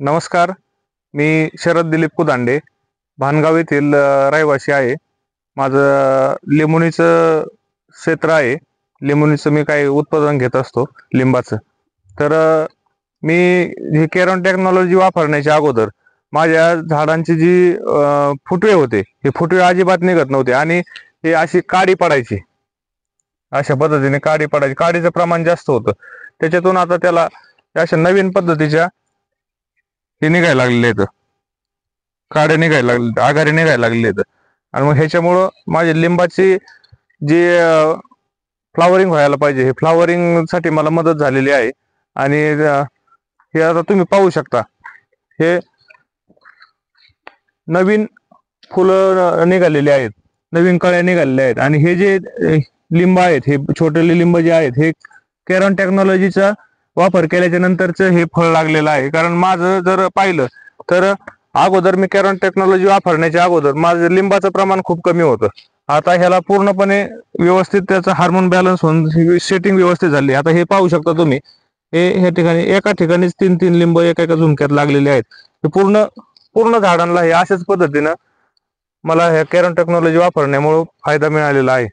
नमस्कार. मी शरद दिलीप कुदांडे, भानगाव येथील रहिवासी आहे. माझं लिंबुणीचं क्षेत्र आहे. लिंबुणीचं मी काही उत्पादन घेत असतो लिंबाचं. तर मी ही केरॉन टेक्नॉलॉजी वापरण्याच्या अगोदर माझ्या झाडांची जी फुटवे होते, हे फुटवे अजिबात निघत नव्हते आणि हे अशी काडी पडायची. अशा पद्धतीने काडी पडायची. काडीचं प्रमाण जास्त होतं. त्याच्यातून आता त्याला अशा नवीन पद्धतीच्या हे निघायला लागलेले आहेत, काड्या निघायला लागले, आघारी निघायला लागले आहेत. आणि मग ह्याच्यामुळं माझे लिंबाची जी फ्लावरिंग व्हायला पाहिजे, हे फ्लावरिंग साठी मला मदत झालेली आहे. आणि हे आता तुम्ही पाहू शकता, हे नवीन फुलं निघालेली आहेत, नवीन कळ्या निघालेल्या आहेत. आणि हे जे लिंब आहेत, हे छोटे लिंब जे आहेत, हे केरॉन टेक्नॉलॉजीचा वापर केल्याच्या नंतरच हे फळ लागलेलं आहे. कारण माझं जर पाहिलं तर अगोदर मी केरॉन टेक्नॉलॉजी वापरण्याच्या अगोदर माझं लिंबाचं प्रमाण खूप कमी होतं. आता ह्याला पूर्णपणे व्यवस्थित त्याचं हार्मोन बॅलन्स होऊन सेटिंग व्यवस्थित झाली. आता हे पाहू शकता तुम्ही, हे ह्या ठिकाणी एका ठिकाणीच 3-3 लिंब एका एका झुमक्यात लागलेले आहेत. हे पूर्ण पूर्ण झाडांना हे अशाच पद्धतीनं मला ह्या केरॉन टेक्नॉलॉजी वापरण्यामुळे फायदा मिळालेला आहे.